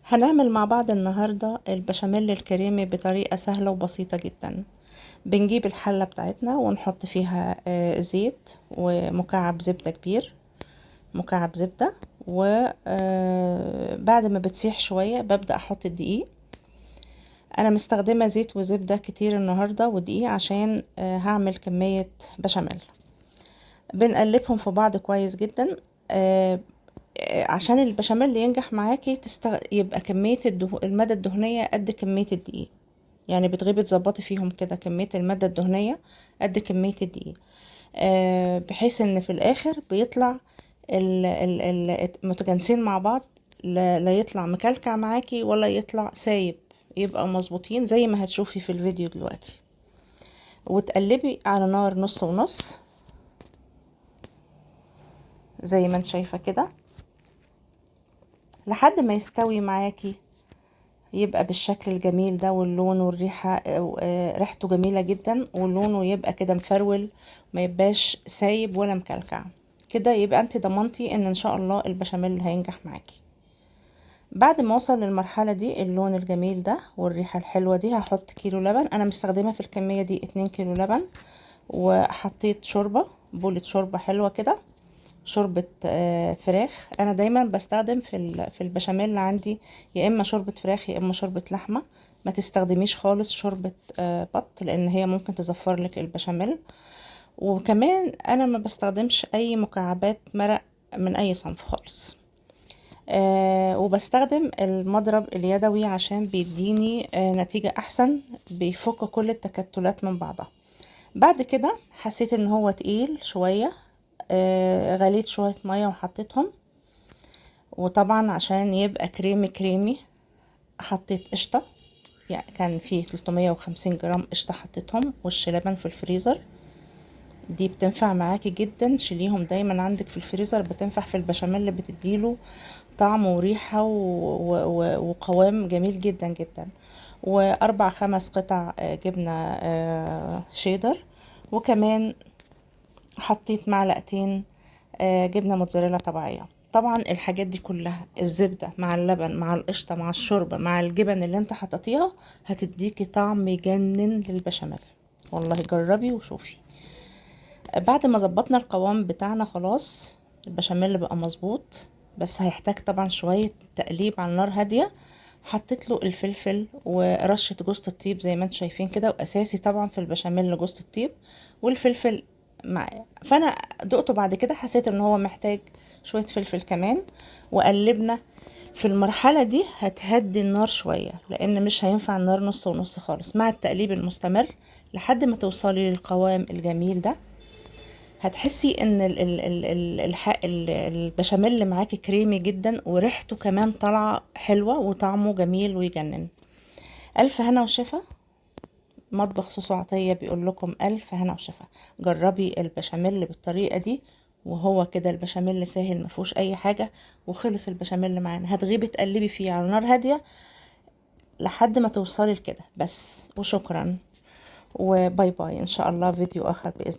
هنعمل مع بعض النهاردة البشاميل الكريمي بطريقة سهلة وبسيطة جدا. بنجيب الحلة بتاعتنا ونحط فيها زيت ومكعب زبدة كبير، مكعب زبدة. وبعد ما بتسيح شوية ببدأ احط الدقيق. انا مستخدمة زيت وزبدة كتير النهاردة ودقيق عشان هعمل كمية بشاميل. بنقلبهم في بعض كويس جدا. عشان البشاميل ينجح معاكي يبقى كمية المادة الدهنية قد كمية الدقيق. يعني بتغيبي تظبطي فيهم كده كمية المادة الدهنية قد كمية الدقيق، بحيث ان في الاخر بيطلع متجانسين مع بعض. لا يطلع مكلكع معاكي ولا يطلع سايب، يبقى مظبوطين زي ما هتشوفي في الفيديو دلوقتي. وتقلبي على نار نص ونص زي ما انت شايفة كده لحد ما يستوي معاكي، يبقى بالشكل الجميل ده، واللون والريحة ريحته جميلة جدا، ولونه يبقى كده مفرول، ما يبقاش سايب ولا مكلكع كده. يبقى انت ضمنتي ان شاء الله البشاميل هينجح معاكي. بعد ما اوصل للمرحلة دي، اللون الجميل ده والريحة الحلوة دي، هحط كيلو لبن. انا مستخدمة في الكمية دي 2 كيلو لبن. وحطيت شوربة، بولة شوربة حلوة كده، شوربة فراخ. انا دايما بستخدم في البشاميل عندي يا اما شوربة فراخ يا اما شوربة لحمة. ما تستخدميش خالص شوربة بط، لان هي ممكن تزفر لك البشاميل. وكمان انا ما بستخدمش اي مكعبات مرق من اي صنف خالص. وبستخدم المضرب اليدوي عشان بيديني نتيجة احسن، بيفك كل التكتلات من بعضها. بعد كده حسيت ان هو تقيل شوية، غليت شوية مية وحطيتهم. وطبعا عشان يبقى كريمي كريمي حطيت قشطة، يعني كان فيه 350 جرام قشطة حطيتهم، وش لبن في الفريزر. دي بتنفع معاكي جدا، شيليهم دايما عندك في الفريزر، بتنفع في البشاميل، بتديله طعم وريحة وقوام جميل جدا جدا. واربع خمس قطع جبنة شيدر. وكمان حطيت معلقتين جبنة موتزاريلا طبيعية. طبعا الحاجات دي كلها، الزبدة مع اللبن مع القشطة مع الشوربة مع الجبن اللي انت حطيتيها، هتديكي طعم يجنن للبشاميل. والله جربي وشوفي. بعد ما ظبطنا القوام بتاعنا خلاص، البشاميل بقى مظبوط، بس هيحتاج طبعا شوية تقليب على نار هادية. حطيت له الفلفل ورشة جوز الطيب زي ما انتم شايفين كده، واساسي طبعا في البشاميل جوز الطيب والفلفل معاه. فانا دقته بعد كده حسيت ان هو محتاج شوية فلفل كمان. وقلبنا. في المرحلة دي هتهدي النار شوية، لان مش هينفع النار نص ونص خالص، مع التقليب المستمر لحد ما توصلي للقوام الجميل ده. هتحسي ان البشاميل اللي معاكي كريمي جدا، وريحته كمان طالعه حلوه، وطعمه جميل ويجنن. الف هنا وشفا. مطبخ سوسو عطيه بيقول لكم الف هنا وشفا. جربي البشاميل بالطريقه دي، وهو كده البشاميل سهل، ما فيهوش اي حاجه. وخلص البشاميل معانا، هتغيبي تقلبي فيه على نار هاديه لحد ما توصلي لكده بس. وشكرا، وباي باي، ان شاء الله فيديو اخر باذن